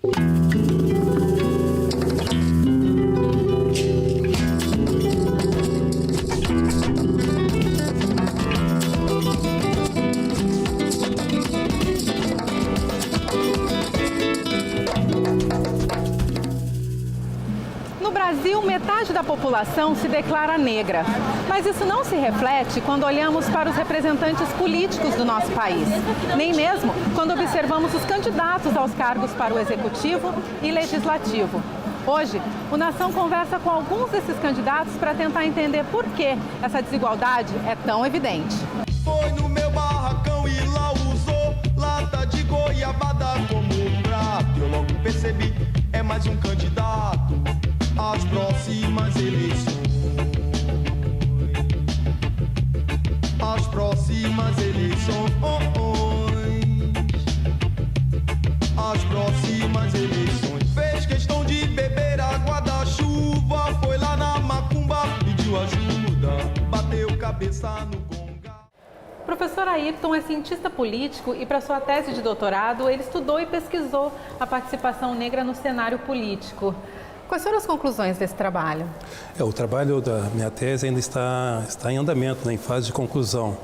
No Brasil, metade da população se declara negra, mas isso não se reflete quando olhamos para os representantes políticos do nosso país, nem mesmo quando observamos os candidatos aos cargos para o Executivo e Legislativo. Hoje, o Nação conversa com alguns desses candidatos para tentar entender por que essa desigualdade é tão evidente. Foi no meu barracão e lá usou lata de goiabada como prato. Eu logo percebi, é mais um candidato às próximas eleições. As próximas eleições. As próximas eleições. Fez questão de beber água da chuva. Foi lá na macumba, pediu ajuda. Bateu cabeça no gonga. O professor Ayrton é cientista político e, para sua tese de doutorado, ele estudou e pesquisou a participação negra no cenário político. Quais foram as conclusões desse trabalho? O trabalho da minha tese ainda está em andamento, né, em fase de conclusão,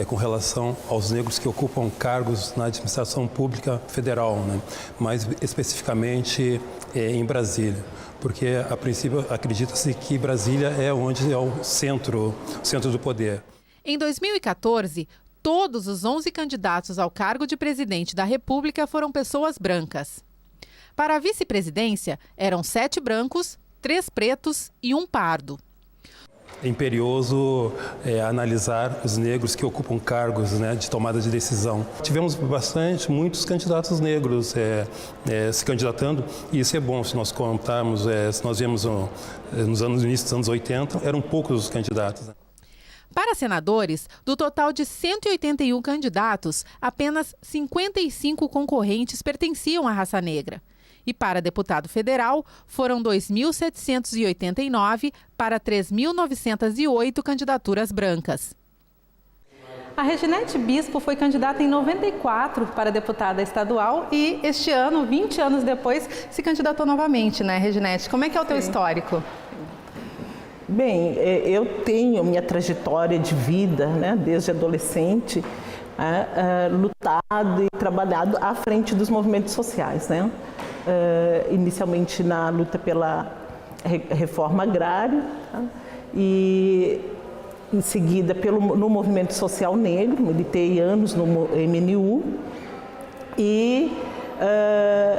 com relação aos negros que ocupam cargos na administração pública federal, né, mais especificamente em Brasília, porque a princípio acredita-se que Brasília é onde é o centro do poder. Em 2014, todos os 11 candidatos ao cargo de presidente da República foram pessoas brancas. Para a vice-presidência, eram 7 brancos, 3 pretos e 1 pardo. É imperioso analisar os negros que ocupam cargos, né, de tomada de decisão. Tivemos muitos candidatos negros se candidatando, e isso é bom se nós contarmos, se nós vemos no início dos anos 80, eram poucos os candidatos. Né? Para senadores, do total de 181 candidatos, apenas 55 concorrentes pertenciam à raça negra. E para deputado federal, foram 2.789 para 3.908 candidaturas brancas. A Reginete Bispo foi candidata em 94 para deputada estadual e este ano, 20 anos depois, se candidatou novamente, né, Reginete? Como é que é o teu histórico? Bem, eu tenho minha trajetória de vida, né, desde adolescente, lutado e trabalhado à frente dos movimentos sociais, né? Inicialmente na luta pela reforma agrária, tá? E em seguida no movimento social negro, militei anos no MNU e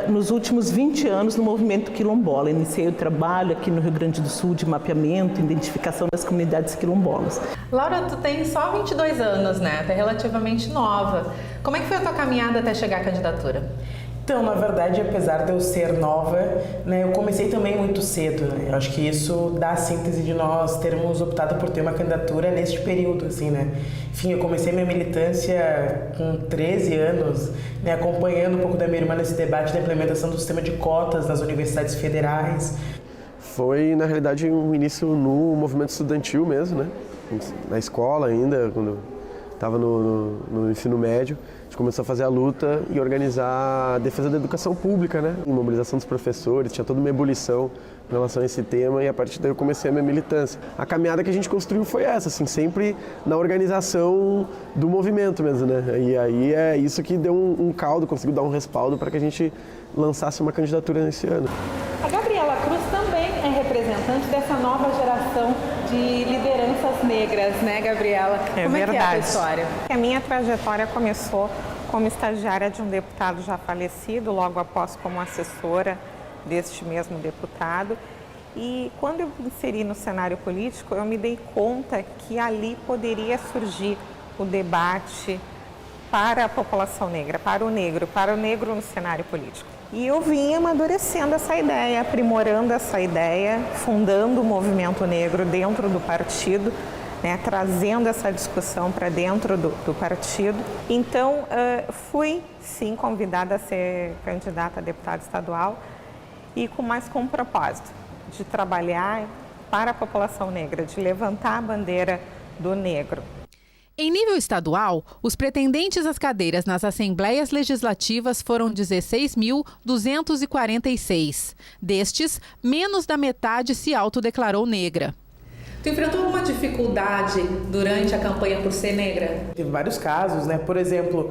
nos últimos 20 anos no movimento quilombola. Iniciei o trabalho aqui no Rio Grande do Sul de mapeamento, identificação das comunidades quilombolas. Laura, tu tem só 22 anos, né? Tu é relativamente nova. Como é que foi a tua caminhada até chegar à candidatura? Então, na verdade, apesar de eu ser nova, né, eu comecei também muito cedo. Né? Eu acho que isso dá a síntese de nós termos optado por ter uma candidatura neste período, assim, né? Enfim, eu comecei minha militância com 13 anos, né, acompanhando um pouco da minha irmã nesse debate da implementação do sistema de cotas nas universidades federais. Foi, na realidade, um início no movimento estudantil mesmo, né? Na escola ainda, quando estava no ensino médio. A gente começou a fazer a luta e organizar a defesa da educação pública, né? A mobilização dos professores, tinha toda uma ebulição em relação a esse tema e a partir daí eu comecei a minha militância. A caminhada que a gente construiu foi essa, assim, sempre na organização do movimento mesmo, né? E aí é isso que deu um caldo, conseguiu dar um respaldo para que a gente lançasse uma candidatura nesse ano. A Gabriela Cruz também é representante dessa nova geração de lideranças negras, né, Gabriela? Como é que é a tua história? A minha trajetória começou como estagiária de um deputado já falecido, logo após como assessora deste mesmo deputado. E quando eu me inseri no cenário político, eu me dei conta que ali poderia surgir o debate para a população negra, para o negro no cenário político. E eu vim amadurecendo essa ideia, aprimorando essa ideia, fundando o movimento negro dentro do partido, né, trazendo essa discussão para dentro do partido. Então, fui, sim, convidada a ser candidata a deputada estadual e com um propósito de trabalhar para a população negra, de levantar a bandeira do negro. Em nível estadual, os pretendentes às cadeiras nas assembleias legislativas foram 16.246. Destes, menos da metade se autodeclarou negra. Tu enfrentou alguma dificuldade durante a campanha por ser negra? Teve vários casos, né? Por exemplo,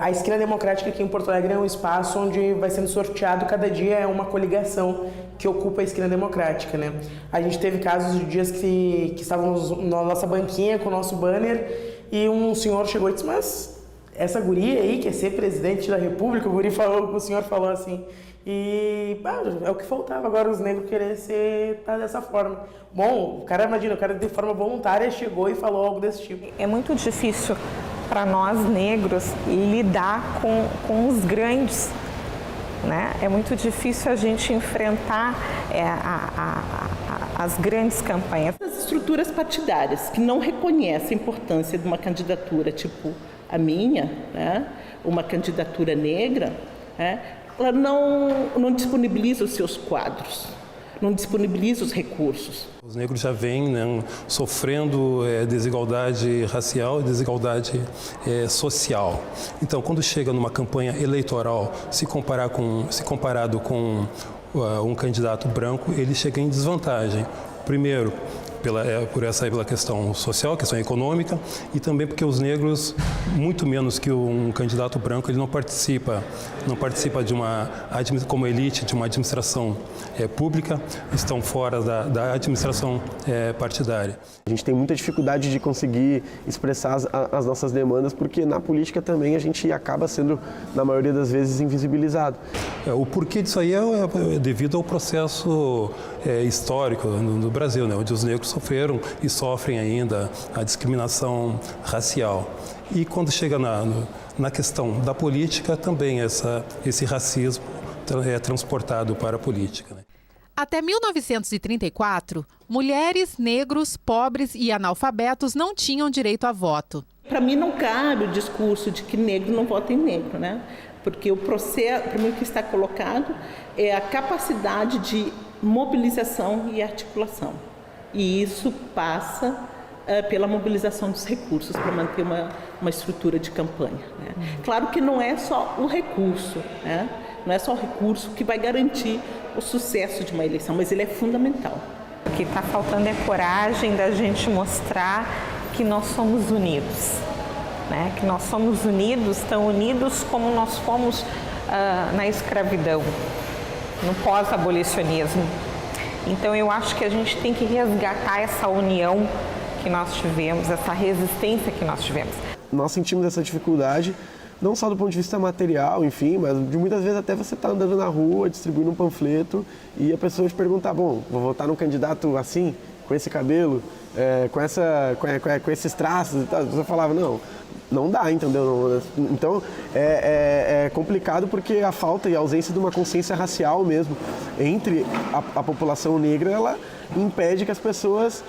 a Esquina Democrática aqui em Porto Alegre é um espaço onde vai sendo sorteado cada dia uma coligação que ocupa a Esquina Democrática, né? A gente teve casos de dias que estávamos na nossa banquinha com o nosso banner e um senhor chegou e disse, mas essa guria aí quer ser presidente da República? O senhor falou assim. E é o que faltava agora, os negros querer ser dessa forma. Bom, o cara de forma voluntária chegou e falou algo desse tipo. É muito difícil para nós negros lidar com os grandes, né? É muito difícil a gente enfrentar as grandes campanhas. As estruturas partidárias que não reconhecem a importância de uma candidatura tipo a minha, né? Uma candidatura negra, né? Ela não disponibiliza os seus quadros, não disponibiliza os recursos. Os negros já vêm, né, sofrendo desigualdade racial e desigualdade social. Então, quando chega numa campanha eleitoral, se comparado com um candidato branco, ele chega em desvantagem. Primeiro, pela questão social, questão econômica, e também porque os negros, muito menos que um candidato branco, ele não participa como elite de uma administração pública, estão fora da administração partidária. A gente tem muita dificuldade de conseguir expressar as nossas demandas, porque na política também a gente acaba sendo, na maioria das vezes, invisibilizado. O porquê disso aí é devido ao processo histórico no Brasil, né, onde os negros sofreram e sofrem ainda a discriminação racial. E quando chega na questão da política, também esse racismo é transportado para a política, né? Até 1934, mulheres, negros, pobres e analfabetos não tinham direito a voto. Para mim não cabe o discurso de que negro não vota em negro, né? Porque o processo, para mim, o que está colocado é a capacidade de mobilização e articulação. E isso passa pela mobilização dos recursos para manter uma estrutura de campanha, né? Claro que não é só o recurso, né? Não é só o recurso que vai garantir o sucesso de uma eleição, mas ele é fundamental. O que está faltando é coragem da gente mostrar que nós somos unidos, né? Que nós somos unidos, tão unidos como nós fomos na escravidão, no pós-abolicionismo. Então eu acho que a gente tem que resgatar essa união que nós tivemos, essa resistência que nós tivemos. Nós sentimos essa dificuldade, não só do ponto de vista material, enfim, mas de muitas vezes até você está andando na rua, distribuindo um panfleto e a pessoa te pergunta, bom, vou votar num candidato assim, com esse cabelo, com esses traços e tal. Você falava, não dá, entendeu? Então, é complicado porque a falta e a ausência de uma consciência racial mesmo entre a população negra, ela impede que as pessoas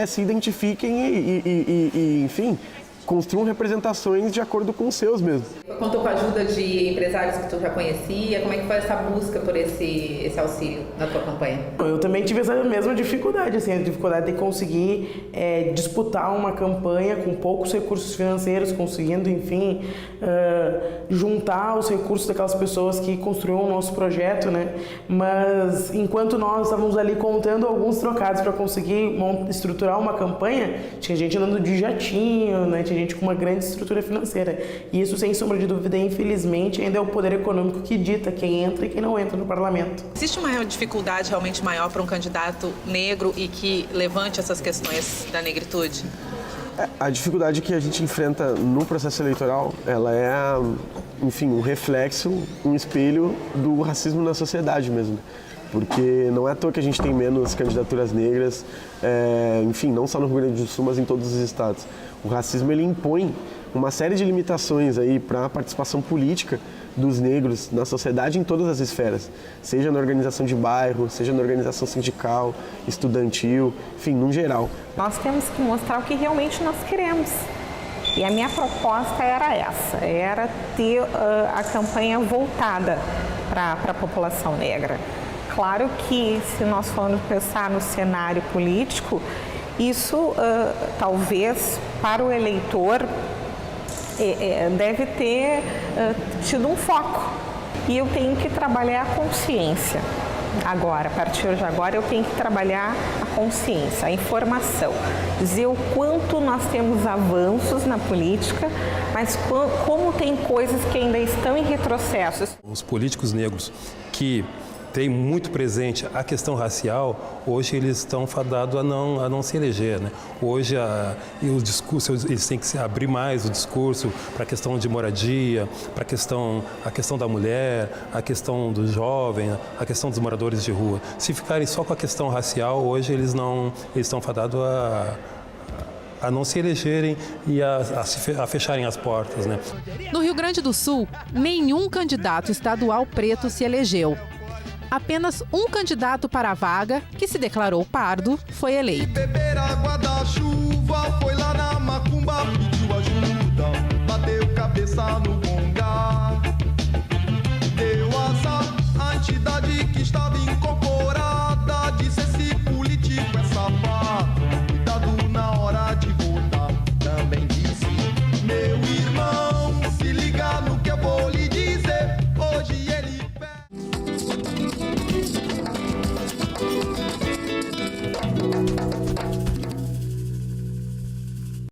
se identifiquem e, enfim, construam representações de acordo com os seus mesmo. Contou com a ajuda de empresários que tu já conhecia? Como é que foi essa busca por esse auxílio na tua campanha? Eu também tive essa mesma dificuldade, assim, a dificuldade de conseguir disputar uma campanha com poucos recursos financeiros, conseguindo, enfim, juntar os recursos daquelas pessoas que construíram o nosso projeto, né? Mas enquanto nós estávamos ali contando alguns trocados para conseguir estruturar uma campanha, tinha gente andando de jatinho, né? Tinha gente com uma grande estrutura financeira. E isso, sem sombra de dúvida, infelizmente, ainda é o poder econômico que dita quem entra e quem não entra no parlamento. Existe uma dificuldade realmente maior para um candidato negro e que levante essas questões da negritude? A dificuldade que a gente enfrenta no processo eleitoral, ela é, enfim, um reflexo, um espelho do racismo na sociedade mesmo. Porque não é à toa que a gente tem menos candidaturas negras, enfim, não só no Rio Grande do Sul, mas em todos os estados. O racismo, ele impõe uma série de limitações aí para a participação política dos negros na sociedade em todas as esferas, seja na organização de bairro, seja na organização sindical, estudantil, enfim, no geral. Nós temos que mostrar o que realmente nós queremos. E a minha proposta era essa, era ter a campanha voltada para a população negra. Claro que, se nós formos pensar no cenário político, isso talvez para o eleitor deve ter tido um foco. E eu tenho que trabalhar a consciência. Agora, a partir de agora, eu tenho que trabalhar a consciência, a informação. Dizer o quanto nós temos avanços na política, mas como tem coisas que ainda estão em retrocesso. Os políticos negros que têm muito presente a questão racial, hoje eles estão fadados a não se eleger, né? Hoje os discursos, eles têm que se abrir mais o discurso para a questão de moradia, para a questão da mulher, a questão do jovem, a questão dos moradores de rua. Se ficarem só com a questão racial, hoje eles estão fadados a não se elegerem e a fecharem as portas, né? No Rio Grande do Sul, nenhum candidato estadual preto se elegeu. Apenas um candidato para a vaga, que se declarou pardo, foi eleito. Beber água da chuva, foi lá na macumba, pediu ajuda, bateu cabeça no